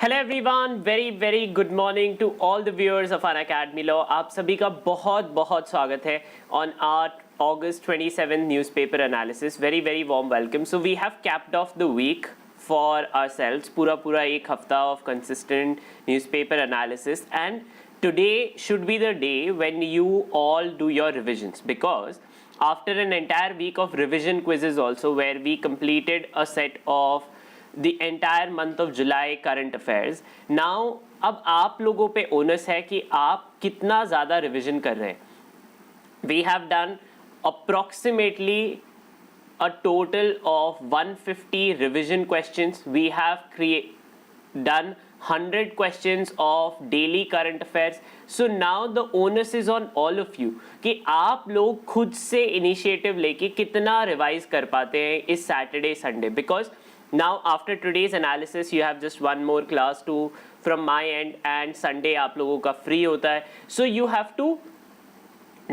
Hello everyone, very very good morning to all the viewers of Unacademy law. आप सभी का बहुत बहुत स्वागत है on our August 27 newspaper analysis. Very very warm welcome. So we have capped off the week for ourselves, पूरा एक हफ्ता of consistent newspaper analysis, and today should be the day when you all do your revisions, because after an entire week of revision quizzes also, where we completed a set of the entire month of July current affairs, now अब आप लोगों पे onus है कि आप कितना ज़्यादा revision कर रहे हैं. We have done approximately a total of 150 revision questions. We have done 100 questions of daily current affairs. So now the onus is on all of you कि आप लोग खुद से इनिशिएटिव लेके कितना रिवाइज कर पाते हैं इस Saturday Sunday, because now after today's analysis you have just one more class to from my end, and Sunday आप लोगों का free होता है. So you have to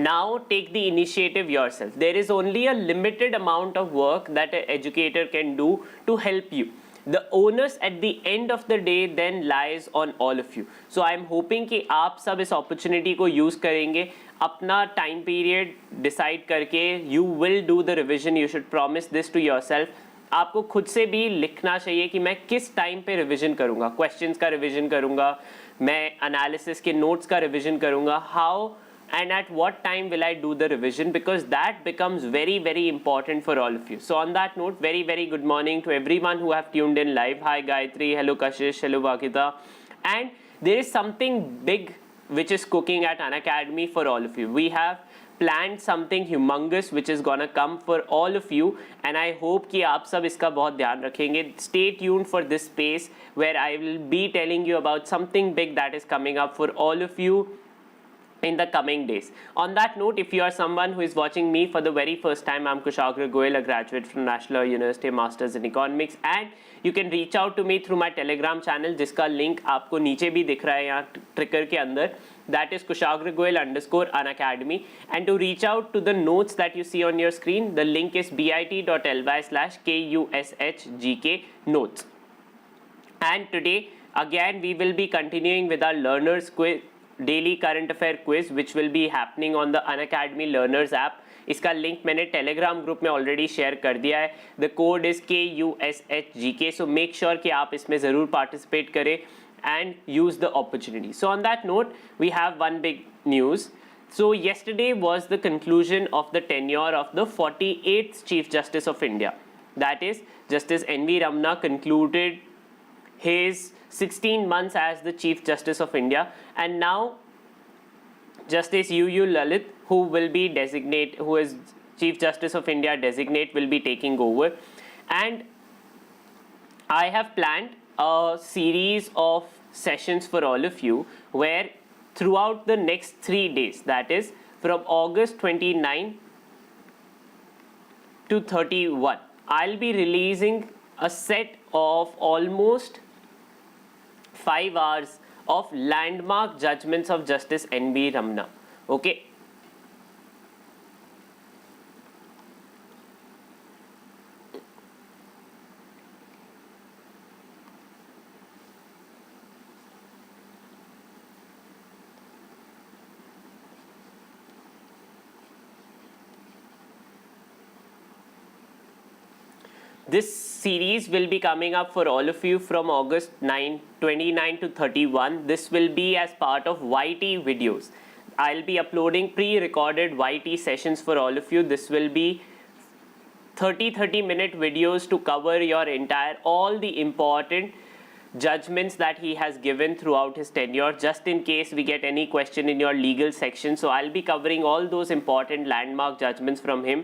now take the initiative yourself. There is only a limited amount of work that an educator can do to help you. The onus at the end of the day then lies on all of you. So I am hoping कि आप सब इस opportunity को use करेंगे, अपना time period decide करके you will do the revision. You should promise this to yourself. आपको खुद से भी लिखना चाहिए कि मैं किस टाइम पे रिविजन करूँगा, क्वेश्चंस का रिविजन करूँगा, मैं एनालिसिस के नोट्स का रिविजन करूँगा, how and at what time will I do the revision, because that becomes very very important for all of you. So on that note, very very good morning to everyone who have tuned in live. Hi Gayatri, hello Kashish, hello Vakita. And there is something big which is cooking at Unacademy for all of you. We have planned something humongous which is gonna come for all of you, and I hope कि आप सब इसका बहुत ध्यान रखेंगे. Stay tuned for this space where I will be telling you about something big that is coming up for all of you in the coming days. On that note, if you are someone who is watching me for the very first time, I'm Kushagra Goyal, a graduate from National University, Masters in Economics, and you can reach out to me through my Telegram channel, जिसका link आपको नीचे भी दिख रहा है यहाँ ट्रिकर के अंदर. That is kushagragoyal_unacademy. And to reach out to the notes that you see on your screen, the link is bit.ly/kushgk_notes. And today, again, we will be continuing with our learners quiz, daily current affair quiz, which will be happening on the Unacademy Learners app. इसका link मैंने Telegram group में already share कर दिया है. The code is KUSHGK. So make sure कि आप इसमें ज़रूर पार्टिसिपेट करें and use the opportunity. So on that note, we have one big news. So yesterday was the conclusion of the tenure of the 48th Chief Justice of India. That is, Justice N.V. Ramana concluded his 16 months as the Chief Justice of India, and now Justice UU Lalit, who is Chief Justice of India designate, will be taking over. And I have planned a series of sessions for all of you, where throughout the next 3 days, that is from August 29 to 31, I'll be releasing a set of almost 5 hours of landmark judgments of Justice N.V. Ramana. Okay. This series will be coming up for all of you from August 29 to 31. This will be as part of YT videos. I'll be uploading pre-recorded YT sessions for all of you. This will be 30-minute videos to cover your all the important judgments that he has given throughout his tenure, just in case we get any question in your legal section. So I'll be covering all those important landmark judgments from him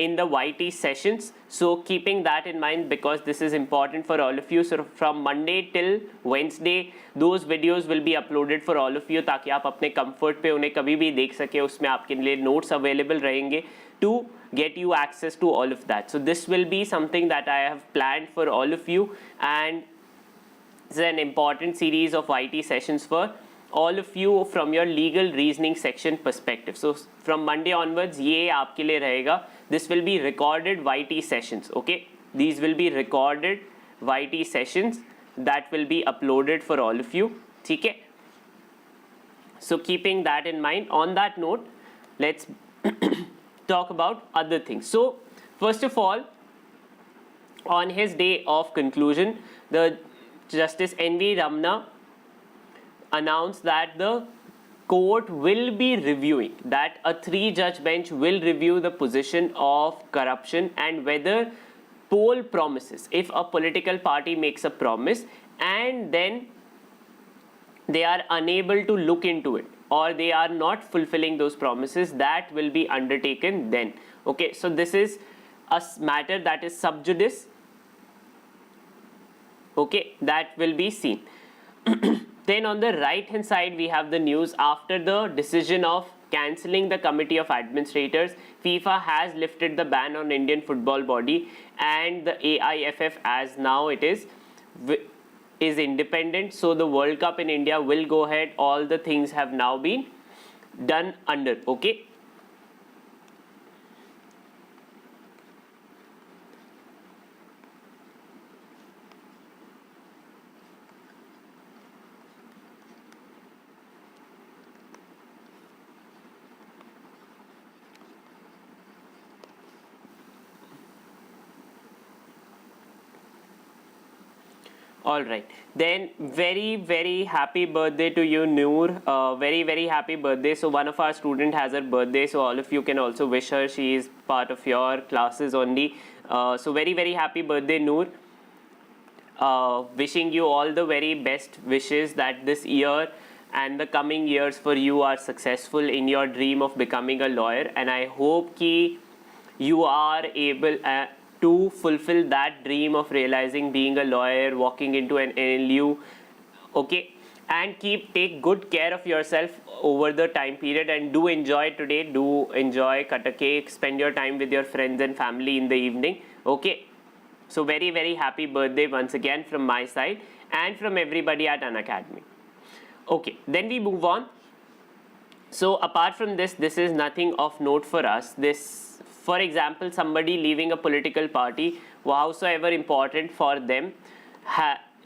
in the YT sessions. So keeping that in mind, because this is important for all of you. So from Monday till Wednesday, those videos will be uploaded for all of you, ताकि आप अपने comfort पे उन्हें कभी भी देख सके. उसमें आपके लिए notes available रहेंगे to get you access to all of that. So this will be something that I have planned for all of you, and it's an important series of YT sessions for all of you from your legal reasoning section perspective. So from Monday onwards, ये आपके लिए रहेगा. This will be recorded YT sessions. Okay, these will be recorded YT sessions that will be uploaded for all of you. Okay? So keeping that in mind, on that note, let's talk about other things. So first of all, on his day of conclusion, the Justice N.V. Ramana announced that the court will be reviewing, that a 3-judge bench will review the position of corruption and whether poll promises, if a political party makes a promise and then they are unable to look into it or they are not fulfilling those promises, that will be undertaken then. Okay, so this is a matter that is sub judice. Okay, that will be seen. Then on the right hand side, we have the news after the decision of cancelling the committee of administrators. FIFA has lifted the ban on Indian football body, and the AIFF, as now it is independent. So the World Cup in India will go ahead. All the things have now been done under. Okay. All right. Then very happy birthday to you, Noor. Very happy birthday. So one of our student has her birthday. So all of you can also wish her. She is part of your classes only. So very happy birthday, Noor. Wishing you all the very best wishes that this year and the coming years for you are successful in your dream of becoming a lawyer. And I hope ki you are able to fulfill that dream of realizing being a lawyer, walking into an NLU, okay, and take good care of yourself over the time period, and do enjoy today, do enjoy, cut a cake, spend your time with your friends and family in the evening, okay. So very happy birthday once again from my side and from everybody at Unacademy. Okay, then we move on. So apart from this is nothing of note for us. This, for example, somebody leaving a political party, howsoever important for them,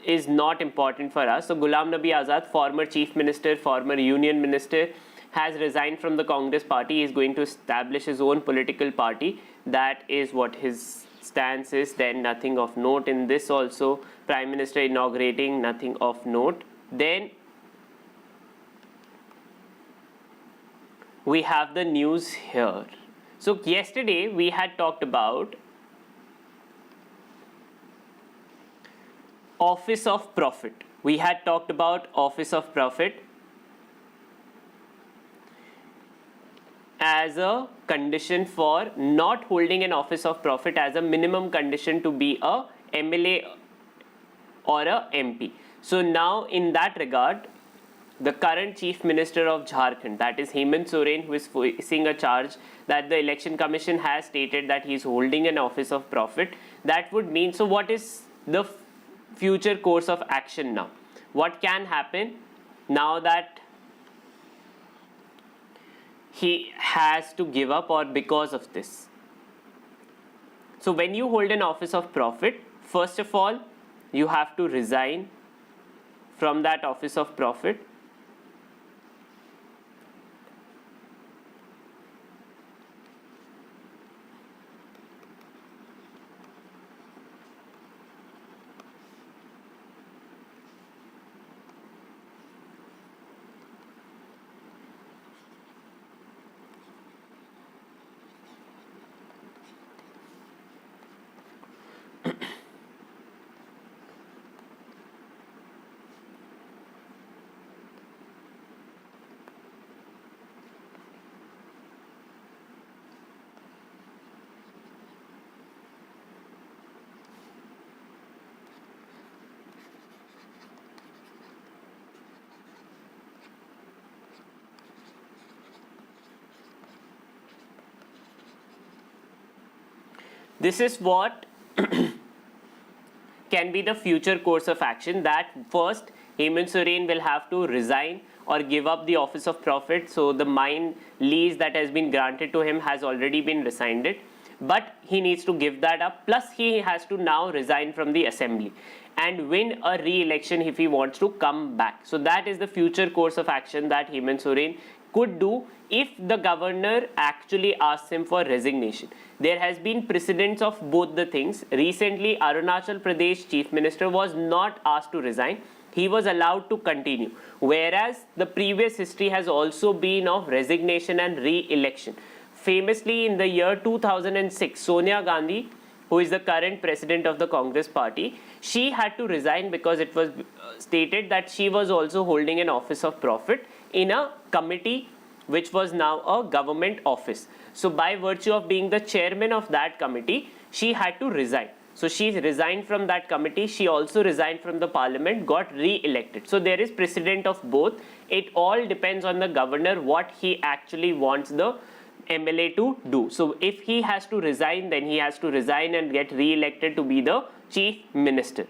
is not important for us. So Ghulam Nabi Azad, former chief minister, former union minister, has resigned from the Congress party. He is going to establish his own political party. That is what his stance is. Then nothing of note in this also. Prime Minister inaugurating, nothing of note. Then we have the news here. So yesterday we had talked about Office of Profit. We had talked about Office of Profit as a condition for not holding an Office of Profit as a minimum condition to be a MLA or a MP. So now in that regard, the current Chief Minister of Jharkhand, that is Hemant Soren, who is facing a charge that the Election Commission has stated that he is holding an Office of Profit. That would mean, so what is the future course of action now? What can happen now that he has to give up or because of this? So when you hold an Office of Profit, first of all, you have to resign from that Office of Profit. This is what can be the future course of action, that first Hemant Soren will have to resign or give up the Office of Profit. So the mine lease that has been granted to him has already been rescinded, but he needs to give that up, plus he has to now resign from the assembly. and win a re-election if he wants to come back. So that is the future course of action that Hemant Soren could do if the governor actually asks him for resignation. There has been precedents of both the things. Recently, Arunachal Pradesh Chief Minister was not asked to resign. He was allowed to continue. Whereas the previous history has also been of resignation and re-election. Famously, in the year 2006, Sonia Gandhi, who is the current president of the Congress party, she had to resign because it was stated that she was also holding an office of profit in a committee which was now a government office. So by virtue of being the chairman of that committee, she had to resign. So she resigned from that committee. She also resigned from the parliament, got re-elected. So there is precedent of both. It all depends on the governor what he actually wants the MLA to do. So if he has to resign, then he has to resign and get re-elected to be the chief minister.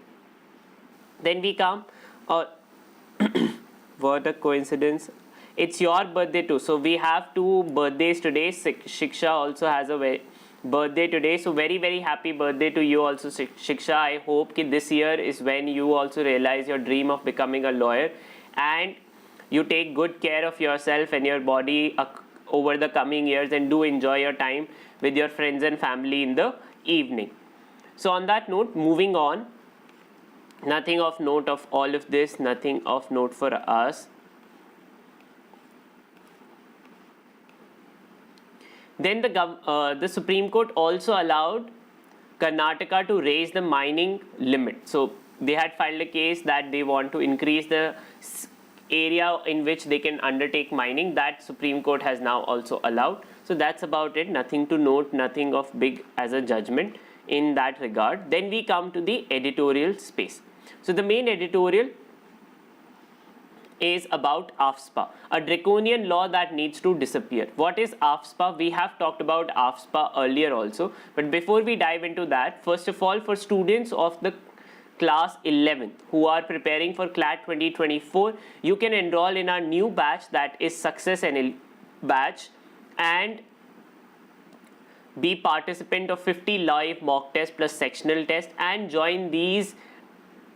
Then we come, what a coincidence. It's your birthday too. So we have two birthdays today. Shiksha also has a birthday today. So very, very happy birthday to you also, Shiksha. I hope that this year is when you also realize your dream of becoming a lawyer and you take good care of yourself and your body over the coming years, and do enjoy your time with your friends and family in the evening. So on that note, moving on, nothing of note of all of this, nothing of note for us. Then the Supreme Court also allowed Karnataka to raise the mining limit. So they had filed a case that they want to increase the area in which they can undertake mining. That Supreme Court has now also allowed. So that's about it. Nothing to note, nothing of big as a judgment in that regard. Then we come to the editorial space. So the main editorial is about AFSPA, a draconian law that needs to disappear. What is AFSPA? We have talked about AFSPA earlier also, but before we dive into that, first of all, for students of the class 11th who are preparing for CLAT 2024, you can enroll in our new batch, that is Success NL batch, and be participant of 50 live mock tests plus sectional test, and join these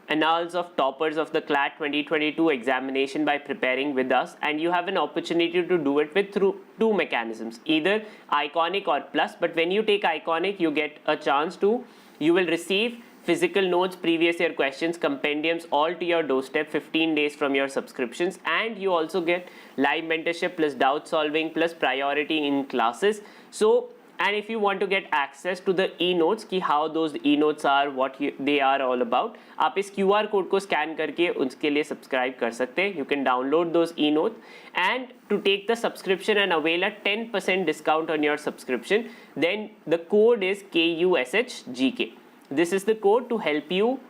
annals of toppers of the CLAT 2022 examination by preparing with us. And you have an opportunity to do it with through two mechanisms, either Iconic or Plus. But when you take Iconic, you get a chance to, you will receive physical notes, previous year questions, compendiums, all to your doorstep 15 days from your subscriptions. And you also get live mentorship plus doubt solving plus priority in classes. So, and if you want to get access to the e-notes, ki how those e-notes are, what they are all about, आप इस QR code को scan करके उसके लिए subscribe कर सकते हैं. You can download those e-notes, and to take the subscription and avail a 10% discount on your subscription, then the code is KUSHGK. This is the code to help you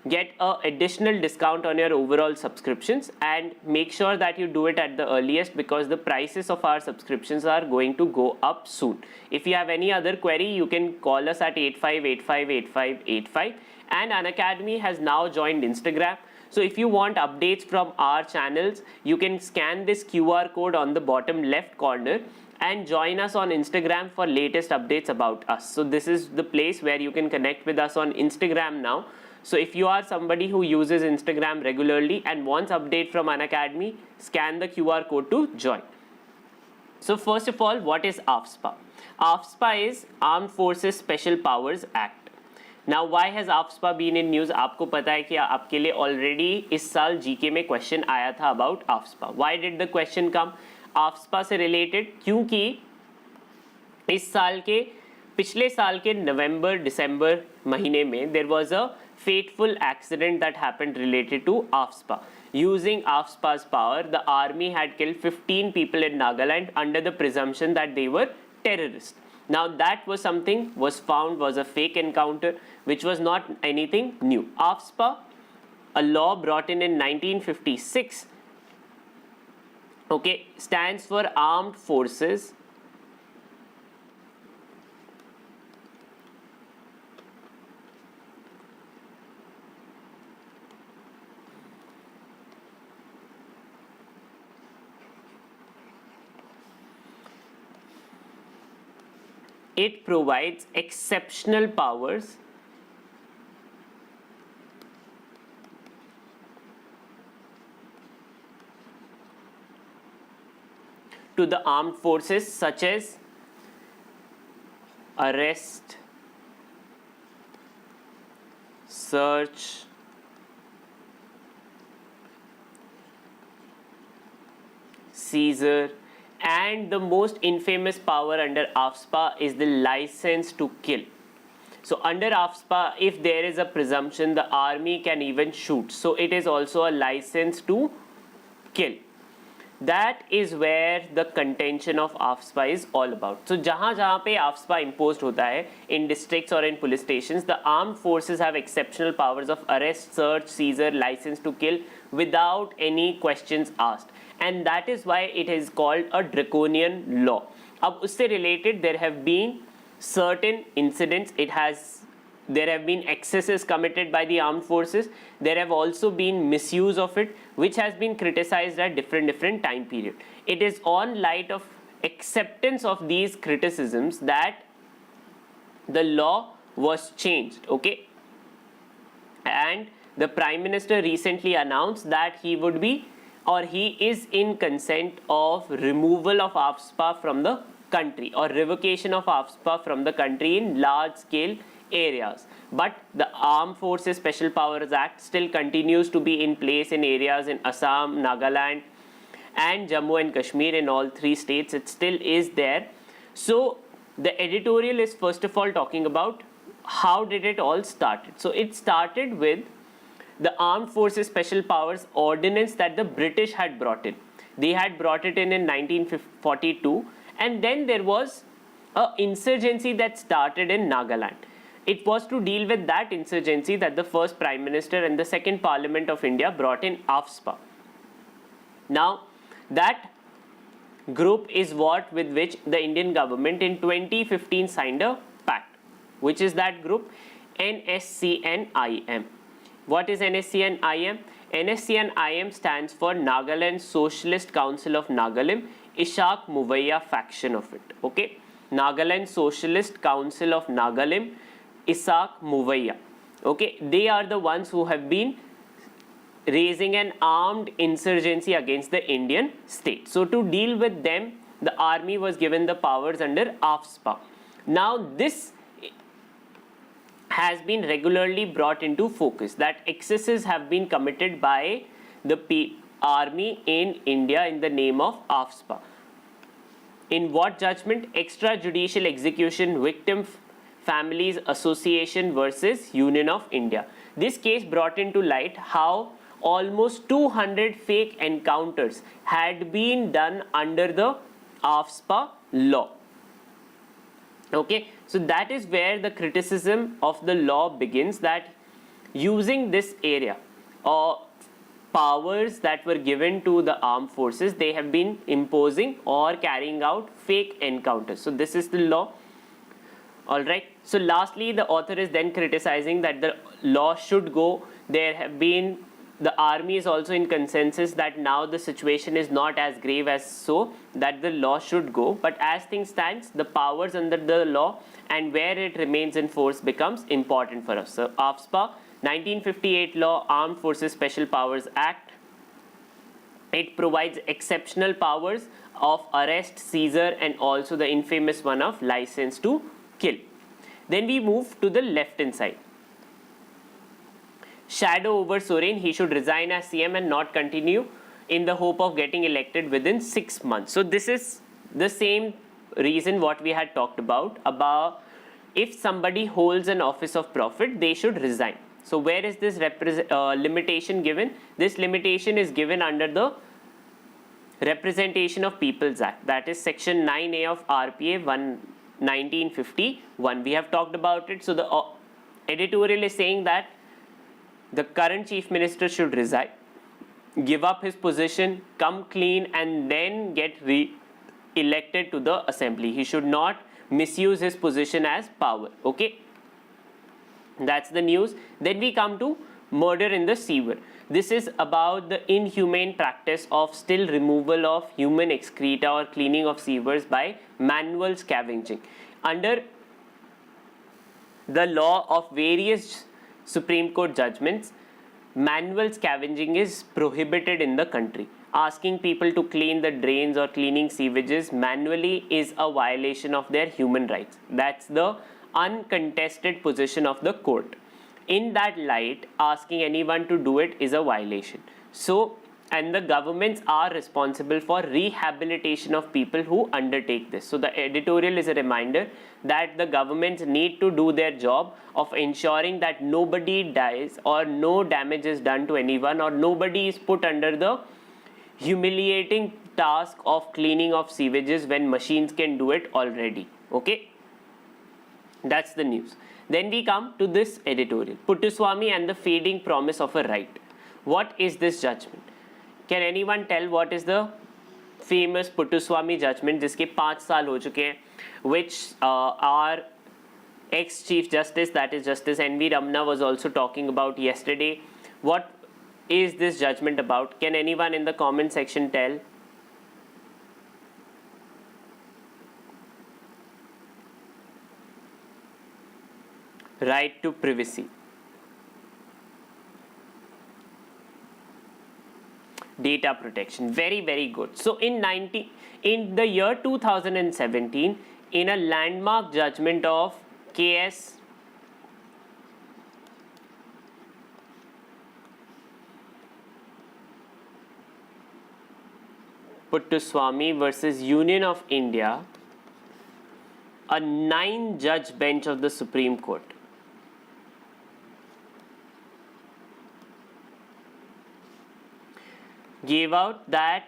get an additional discount on your overall subscriptions, and make sure that you do it at the earliest because the prices of our subscriptions are going to go up soon. If you have any other query, you can call us at 85858585. And Unacademy has now joined Instagram. So if you want updates from our channels, you can scan this QR code on the bottom left corner and join us on Instagram for latest updates about us. So this is the place where you can connect with us on Instagram now. So if you are somebody who uses Instagram regularly and wants update from Unacademy, scan the QR code to join. So first of all, what is AFSPA? AFSPA is Armed Forces Special Powers Act. Now why has AFSPA been in news? आपको पता है कि आपके लिए already इस साल GK में question आया था about AFSPA. Why did the question come? AFSPA से related क्योंकि इस साल के पिछले साल के नवंबर दिसंबर महीने में there was a fateful accident that happened related to AFSPA. Using AFSPA's power, the army had killed 15 people in Nagaland under the presumption that they were terrorists. Now that was something was found was a fake encounter, which was not anything new. AFSPA, a law brought in 1956, okay, stands for Armed Forces It provides exceptional powers to the armed forces such as arrest, search, seizure, and the most infamous power under AFSPA is the license to kill. So under AFSPA, if there is a presumption, the army can even shoot. So it is also a license to kill. That is where the contention of AFSPA is all about. So जहाँ पे AFSPA imposed होता है in districts or in police stations, the armed forces have exceptional powers of arrest, search, seizure, license to kill without any questions asked. And that is why it is called a draconian law. अब उससे related there have been certain incidents. There have been excesses committed by the armed forces. There have also been misuse of it, which has been criticized at different time period. It is on light of acceptance of these criticisms that the law was changed, okay? And the Prime Minister recently announced that he would be, or he is in consent of removal of AFSPA from the country, or revocation of AFSPA from the country in large scale areas. But the Armed Forces Special Powers Act still continues to be in place in areas in Assam, Nagaland and Jammu and Kashmir. In all three states it still is there. So the editorial is first of all talking about how did it all started. So it started with the Armed Forces Special Powers Ordinance that the British had brought in. They had brought it in 1942, and then there was an insurgency that started in Nagaland. It was to deal with that insurgency that the first Prime Minister and the second Parliament of India brought in AFSPA. Now, that group is what with which the Indian government in 2015 signed a pact. Which is that group? NSCN-IM. What is NSCN-IM? NSCN-IM stands for Nagaland Socialist Council of Nagalim, Ishak Muvaiya faction of it. Okay? Nagaland Socialist Council of Nagalim, Ishak Muvaiya. Okay, they are the ones who have been raising an armed insurgency against the Indian state. So to deal with them, the army was given the powers under AFSPA. Now this has been regularly brought into focus, that excesses have been committed by the army in India in the name of AFSPA. In what judgment? Extrajudicial Execution Victim Families Association versus Union of India. This case brought into light how almost 200 fake encounters had been done under the AFSPA law. Okay, so that is where the criticism of the law begins, that using this area or powers that were given to the armed forces, they have been imposing or carrying out fake encounters. So this is the law. Alright, so lastly the author is then criticizing that the law should go. There have been, the army is also in consensus that now the situation is not as grave as so that the law should go, but as things stands, the powers under the law and where it remains in force becomes important for us. So AFSPA 1958 law, Armed Forces Special Powers Act, it provides exceptional powers of arrest, seizure and also the infamous one of license to kill. Then we move to the left hand side. Shadow over Soren, he should resign as CM and not continue in the hope of getting elected within 6 months. So this is the same reason what we had talked about if somebody holds an office of profit, they should resign. So where is this limitation given? This limitation is given under the Representation of People's Act, that is section 9A of RPA 1951. We have talked about it. So the editorial is saying that the current chief minister should resign, give up his position, come clean and then get re-elected to the assembly. He should not misuse his position as power. Okay, that's the news. Then we come to murder in the sewer. This is about the inhumane practice of still removal of human excreta or cleaning of sewers by manual scavenging. Under the law of various Supreme Court judgments, manual scavenging is prohibited in the country. Asking people to clean the drains or cleaning sewages manually is a violation of their human rights. That's the uncontested position of the court. In that light, asking anyone to do it is a violation. So, and the governments are responsible for rehabilitation of people who undertake this. So the editorial is a reminder that the governments need to do their job of ensuring that nobody dies or no damage is done to anyone or nobody is put under the humiliating task of cleaning of sewages when machines can do it already. Okay, that's the news. Then we come to this editorial, Puttaswamy and the fading promise of a right. What is this judgment? Can anyone tell what is the famous Puttaswamy judgment जिसके 5 साल हो चुके हैं, which our ex-chief justice, that is Justice N.V. Ramana, was also talking about yesterday. What is this judgment about? Can anyone in the comment section tell? Right to privacy. Data protection. Very, very good. So in the year 2017, in a landmark judgment of KS Puttaswamy versus Union of India, a 9-judge bench of the Supreme Court gave out that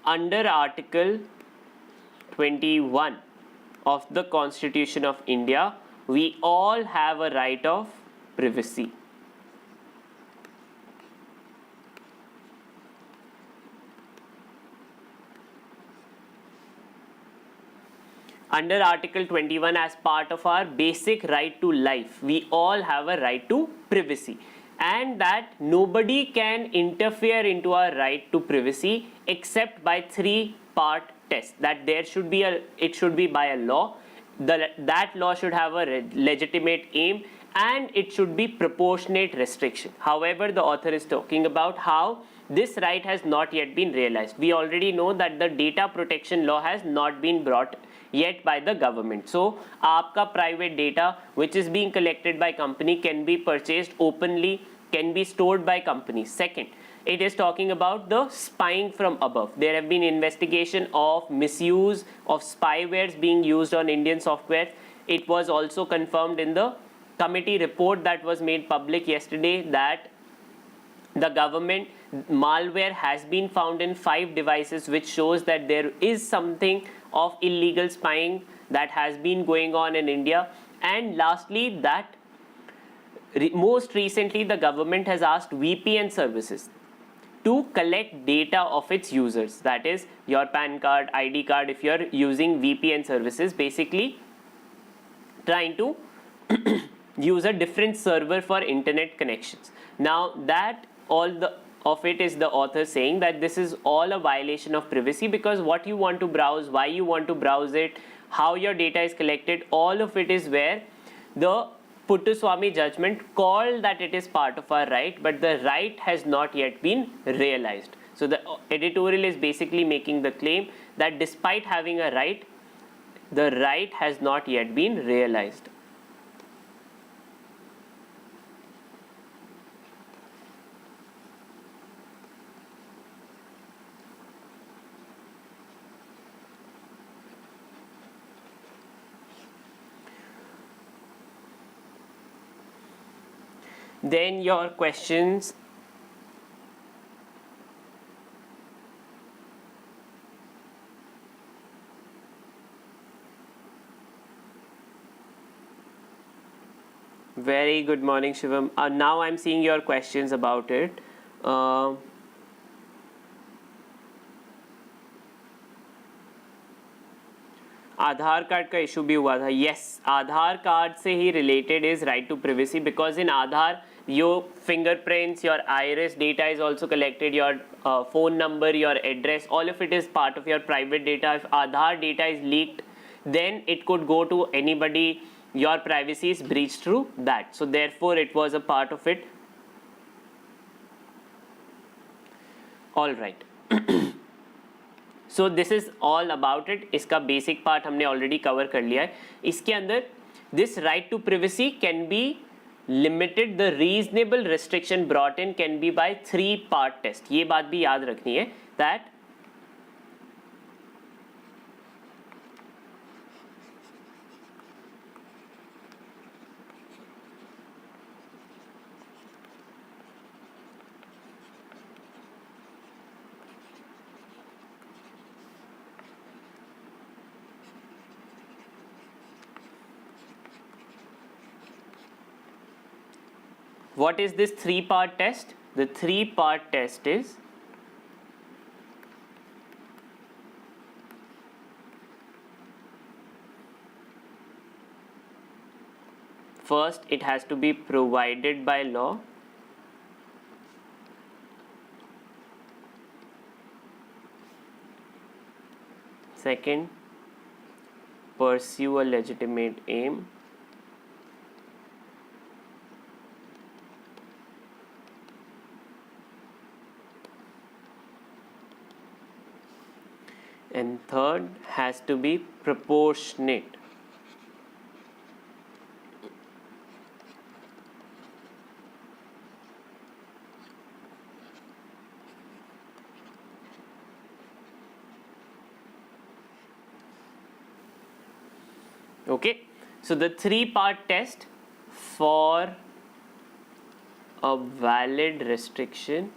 under Article 21 of the Constitution of India, we all have a right of privacy. Under Article 21, as part of our basic right to life, we all have a right to privacy. And that nobody can interfere into our right to privacy except by 3-part test. That it should be by a law. That law should have a legitimate aim and it should be proportionate restriction. However, the author is talking about how this right has not yet been realized. We already know that the data protection law has not been brought yet by the government. So, aapka private data which is being collected by company can be purchased openly, can be stored by companies. Second, it is talking about the spying from above. There have been investigation of misuse of spywares being used on Indian software. It was also confirmed in the committee report that was made public yesterday that the government malware has been found in 5 devices, which shows that there is something of illegal spying that has been going on in India. And lastly, that most recently the government has asked VPN services to collect data of its users. That is your PAN card, ID card, if you're using VPN services, basically trying to use a different server for internet connections. Now that of it is the author saying that this is all a violation of privacy, because what you want to browse, why you want to browse it, how your data is collected, all of it is where the Puttaswamy judgment called that it is part of our right, but the right has not yet been realized. So the editorial is basically making the claim that despite having a right, the right has not yet been realized. Then your questions. Very good morning, Shivam. Now I'm seeing your questions about it. Aadhaar card का issue भी हुआ था. Yes, आधार card से ही related is right to privacy, because in Aadhaar your fingerprints, your iris data is also collected, your phone number, your address, all of it is part of your private data. If Aadhaar data is leaked, then it could go to anybody. Your privacy is breached through that. So therefore it was a part of it. All right, so this is all about it. इसका basic part हमने already cover कर लिया है. इसके अंदर this right to privacy can be limited, the reasonable restriction brought in can be by 3-part test. ये बात भी याद रखनी है that what is this 3-part test? The 3-part test is first it has to be provided by law. Second, pursue a legitimate aim. And third has to be proportionate. Okay, so the 3-part test for a valid restriction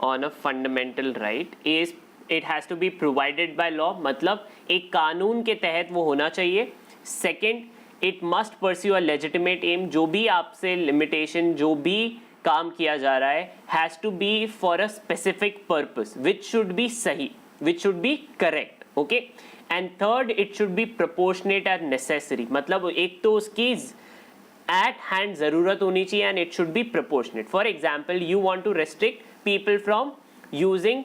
on a fundamental right is it has to be provided by law, मतलब एक कानून के तहत वो होना चाहिए. Second, it must pursue a legitimate aim. जो भी आपसे limitation, जो भी काम किया जा रहा है has to be for a specific purpose which should be सही, which should be correct. Okay, and third, it should be proportionate and necessary. मतलब एक तो उसकी at hand ज़रूरत होनी चाहिए and it should be proportionate. For example, you want to restrict people from using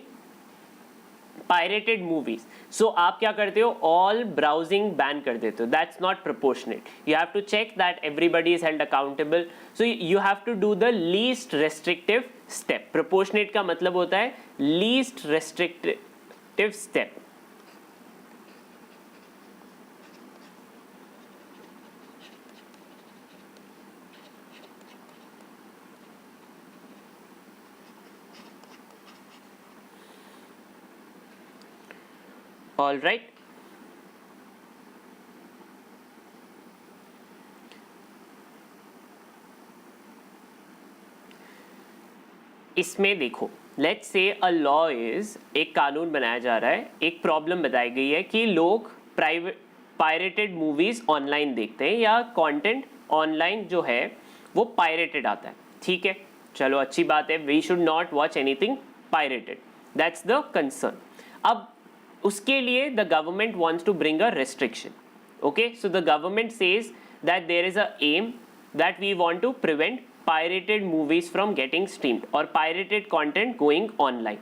pirated movies, so आप क्या करते हो, all browsing ban कर देते हो. That's not proportionate. You have to check that everybody is held accountable, so you have to do the least restrictive step. Proportionate का मतलब होता है least restrictive step. All right, इसमें देखो, let's say a law is, एक कानून बनाया जा रहा है, एक प्रॉब्लम बताई गई है कि लोग पायरेटेड मूवीज ऑनलाइन देखते हैं या कंटेंट ऑनलाइन जो है वो पायरेटेड आता है. ठीक है, चलो अच्छी बात है, we should not watch anything pirated, that's the concern. अब उसके लिए the government wants to bring a restriction. Okay, so the government says that there is a aim that we want to prevent pirated movies from getting streamed or pirated content going online.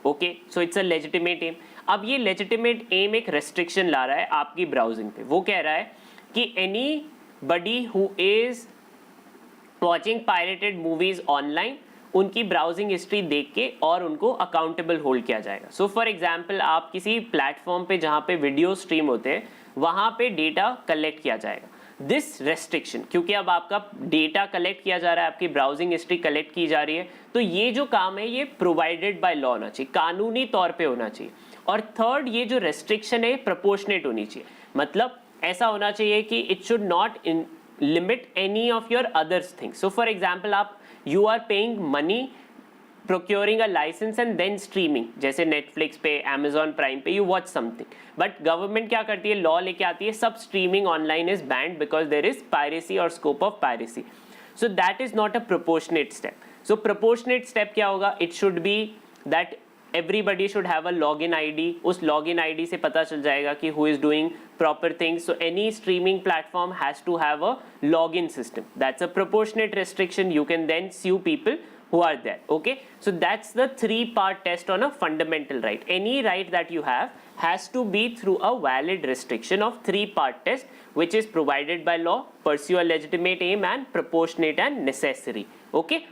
Okay, so it's a legitimate aim. अब ये legitimate aim एक restriction ला रहा है आपकी browsing पे. वो कह रहा है कि anybody who is watching pirated movies online, उनकी ब्राउजिंग हिस्ट्री देख के और उनको अकाउंटेबल होल्ड किया जाएगा. सो फॉर एग्जांपल, आप किसी प्लेटफॉर्म पे जहाँ पे वीडियो स्ट्रीम होते हैं वहाँ पे डेटा कलेक्ट किया जाएगा. दिस रेस्ट्रिक्शन, क्योंकि अब आपका डेटा कलेक्ट किया जा रहा है, आपकी ब्राउजिंग हिस्ट्री कलेक्ट की जा रही है, तो ये जो काम है ये प्रोवाइडेड बाय लॉ होना चाहिए, कानूनी तौर पे होना चाहिए. और थर्ड, ये जो रेस्ट्रिक्शन है प्रोपोर्शनेट होनी चाहिए. मतलब ऐसा होना चाहिए कि it should not limit any of your others things. So for example, आप you are paying money procuring a license and then streaming, जैसे Netflix पे, Amazon Prime पे you watch something, but government क्या करती है, law लेके आती है, सब streaming online is banned because there is piracy or scope of piracy. So that is not a proportionate step. So proportionate step क्या होगा, it should be that everybody should have a login ID. उस login ID से पता चल जाएगा कि who is doing proper things. So any streaming platform has to have a login system. That's a proportionate restriction. You can then sue people who are there. Okay, so that's the 3-part test on a fundamental right. Any right that you have has to be through a valid restriction of 3-part test which is provided by law, pursue a legitimate aim and proportionate and necessary. Okay.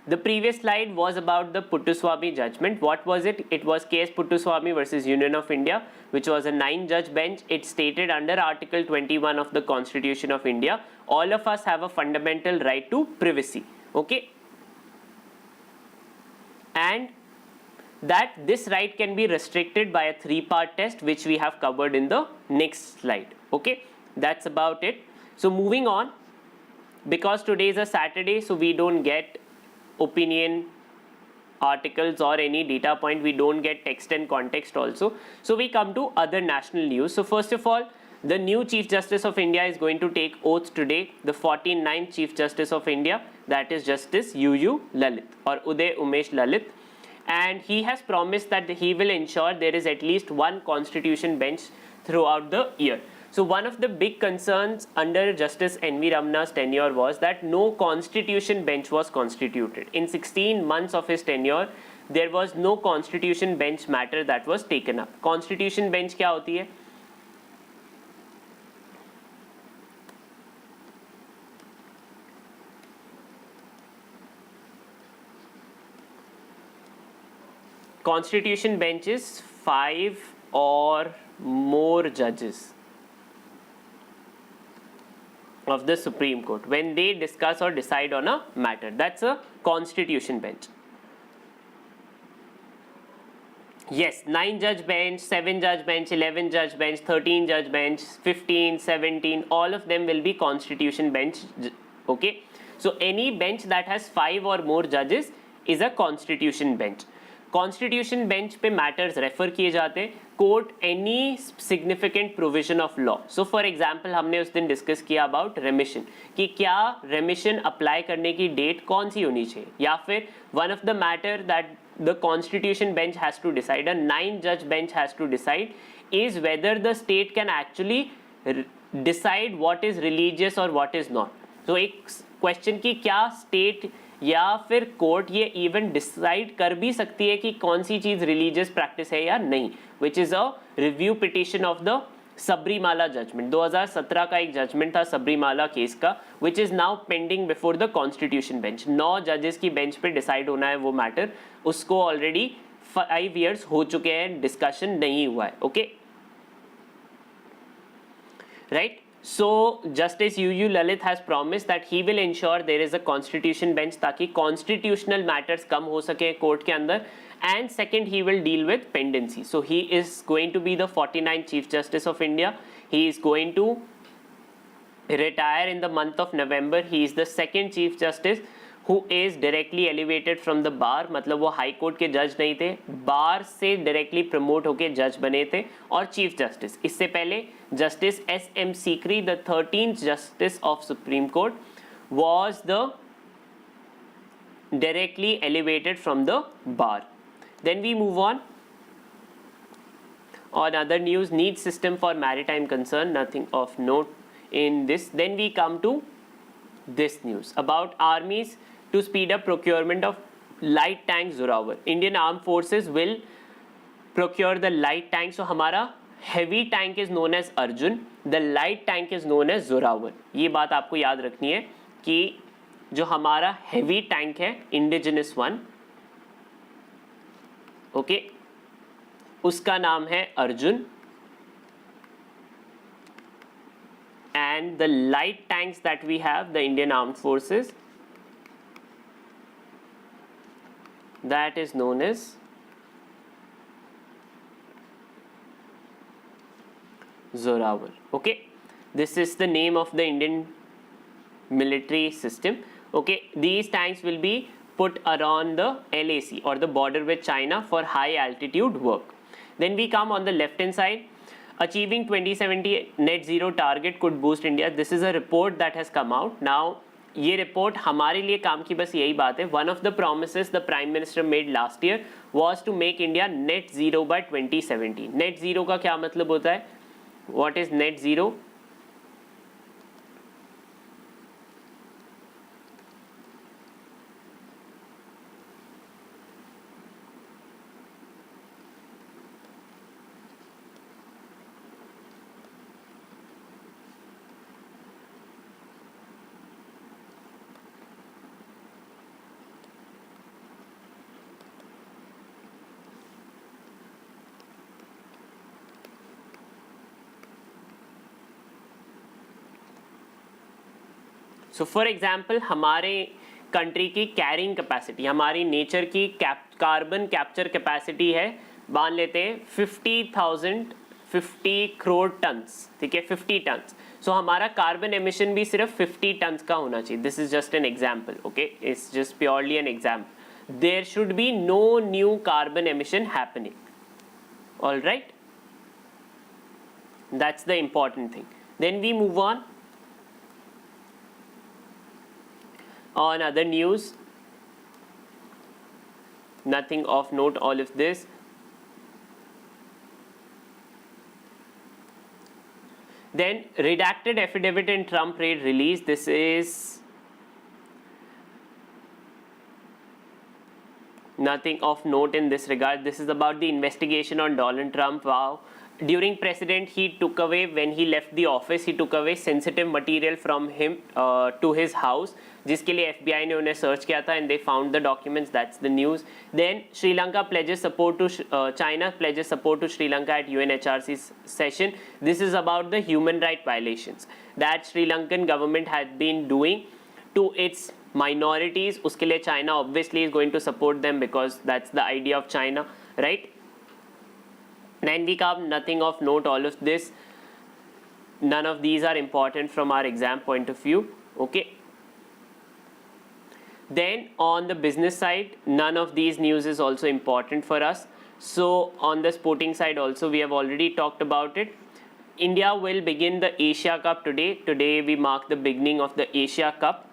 The previous slide was about the Puttaswamy judgment. What was it? It was case Puttaswamy versus Union of India, which was a 9-judge bench. It stated under Article 21 of the Constitution of India, all of us have a fundamental right to privacy. Okay. And that this right can be restricted by a 3-part test, which we have covered in the next slide. Okay. That's about it. So moving on, because today is a Saturday, so we don't get opinion articles or any data point, we don't get text and context also. So we come to other national news. So first of all, the new Chief Justice of India is going to take oath today, the 49th Chief Justice of India, that is Justice UU Lalit or Uday Umesh Lalit, and he has promised that he will ensure there is at least one constitution bench throughout the year. So one of the big concerns under Justice N.V. Ramana's tenure was that no constitution bench was constituted. In 16 months of his tenure, there was no constitution bench matter that was taken up. Constitution bench क्या होती है? Constitution bench is 5 or more judges of the Supreme Court when they discuss or decide on a matter. That's a constitution bench. Yes, 9-judge bench, 7-judge bench, 11-judge bench, 13-judge bench, 15, 17, all of them will be constitution bench. Okay. So any bench that has 5 or more judges is a constitution bench. Constitution bench पे matters refer किए जाते हैं, court any significant provision of law. So for example हमने उस दिन discuss किया about रेमिशन, कि क्या रेमिशन अप्लाई करने की डेट कौन सी होनी चाहिए, या फिर one of the matter that the constitution bench has to decide, a 9-judge bench has to decide is whether the state can actually decide what is religious और व्हाट इज नॉट. तो एक question की क्या state या फिर court ये even decide कर भी सकती है कि कौन सी चीज रिलीजियस प्रैक्टिस है या नहीं, which is a review petition of the Sabarimala judgement. 2017 का एक जजमेंट था सबरीमाला केस का, which is now pending before the constitution bench. 9 जजेस की बेंच पे डिसाइड होना है वो मैटर, उसको ऑलरेडी 5 years हो चुके हैं, डिस्कशन नहीं हुआ है. Okay, right. So Justice UU Lalit has promised that he will ensure there is a constitution bench ताकि constitutional matters कम हो सके कोर्ट के अंदर. And second, he will deal with pendency. So he is going to be the 49th Chief Justice of India. He is going to retire in the month of November. He is the second Chief Justice who is directly elevated from the bar. मतलब वो high court के जज नहीं थे, बार से directly promote होके जज बने थे और चीफ जस्टिस. इससे पहले justice SM Sikri, the 13th Justice of Supreme Court, was the directly elevated from the bar. Then we move on. On other news, need system for maritime concern, nothing of note in this. Then we come to this news about armies to speed up procurement of light tank Zorawar. Indian Armed Forces will procure the light tank. So हमारा heavy tank is known as Arjun, the light tank is known as Zorawar. ये बात आपको याद रखनी है कि जो हमारा heavy tank है indigenous one, ओके, उसका नाम है Arjun, and the light tanks that we have, the Indian Armed Forces, that is known as Zorawar. Okay, this is the name of the Indian military system. Okay, these tanks will be put around the LAC or the border with China for high altitude work. Then we come on the left hand side. Achieving 2070 net zero target could boost India. This is a report that has come out. Now, ये report हमारे लिए काम की बस यही बात है. One of the promises the Prime Minister made last year was to make India net zero by 2070. Net zero का क्या मतलब होता है? What is net zero? So for example हमारे कंट्री की कैरिंग कैपेसिटी, हमारी नेचर की कार्बन कैप्चर कैपेसिटी है, मान लेते हैं 50 करोड़ टन्स, ठीक है, 50 टन्स. सो हमारा कार्बन एमिशन भी सिर्फ 50 टन्स का होना चाहिए. This is just an example, okay, it's just purely an example. There should be no new carbon emission happening. All right, that's the important thing. Then we move on other news. Nothing of note, all of this. Then redacted affidavit in Trump raid release. This is nothing of note in this regard. This is about the investigation on Donald Trump. Wow. During president, he took away, when he left the office, he took away sensitive material from him to his house, जिसके लिए FBI ने उन्हें search किया था, and they found the documents. That's the news. Then Sri Lanka pledges support to China pledges support to Sri Lanka at UNHRC session. This is about the human right violations that Sri Lankan government had been doing to its minorities. उसके लिए China obviously is going to support them because that's the idea of China, right? Then we come nothing of note, all of this. None of these are important from our exam point of view, okay. Then on the business side, none of these news is also important for us. So on the sporting side also, we have already talked about it. India will begin the Asia Cup today. Today we mark the beginning of the Asia Cup.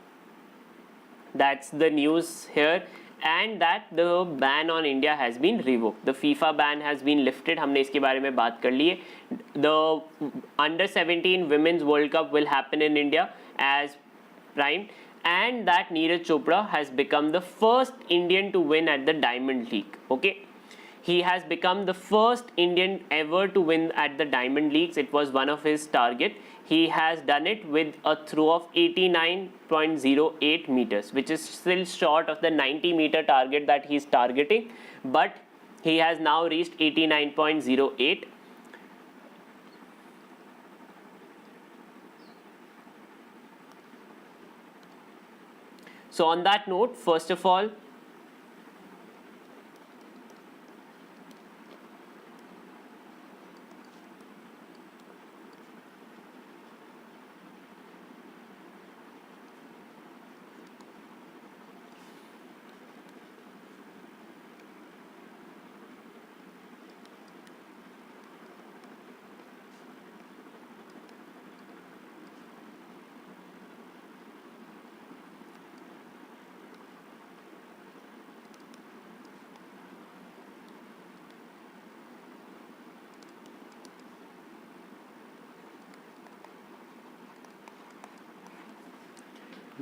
That's the news here. And that the ban on India has been revoked. The FIFA ban has been lifted. हमने इसके बारे में बात कर ली है. The under-17 Women's World Cup will happen in India as primed. And that Neeraj Chopra has become the first Indian to win at the Diamond League. Okay. He has become the first Indian ever to win at the Diamond Leagues. It was one of his target. He has done it with a throw of 89.08 meters, which is still short of the 90-meter target that he is targeting. But he has now reached 89.08. So on that note, first of all,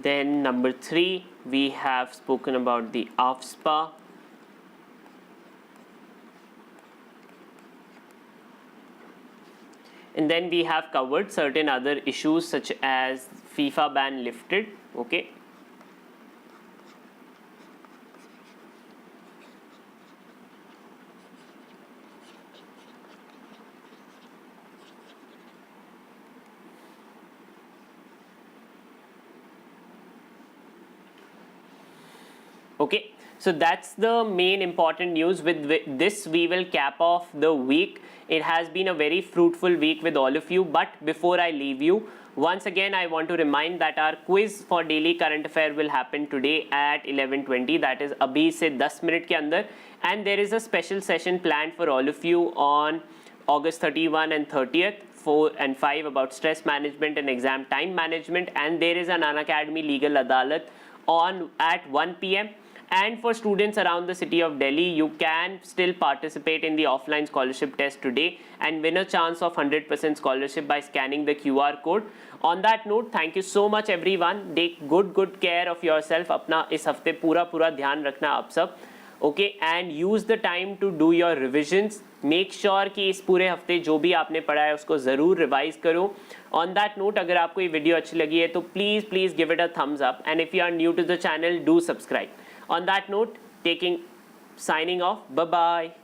then number 3, we have spoken about the AFSPA. And then we have covered certain other issues such as FIFA ban lifted, okay. Okay, so that's the main important news. With this, we will cap off the week. It has been a very fruitful week with all of you. But before I leave you, once again, I want to remind that our quiz for daily current affair will happen today at 11:20. That is abhi se 10 minute ke andar. And there is a special session planned for all of you on August 31 and 30th. 4 and 5 about stress management and exam time management. And there is an Unacademy legal adalat on at 1 p.m. And for students around the city of Delhi, you can still participate in the offline scholarship test today and win a chance of 100% scholarship by scanning the QR code. On that note, thank you so much everyone. Take good care of yourself. अपना इस हफ्ते पूरा ध्यान रखना आप सब. Okay, and use the time to do your revisions. Make sure कि इस पूरे हफ्ते जो भी आपने पढ़ा है उसको ज़रूर रिवाइज करो. On that note, अगर आपको ये वीडियो अच्छी लगी है तो please give it a thumbs up. And if you are new to the channel, do subscribe. On that note, signing off. Bye-bye.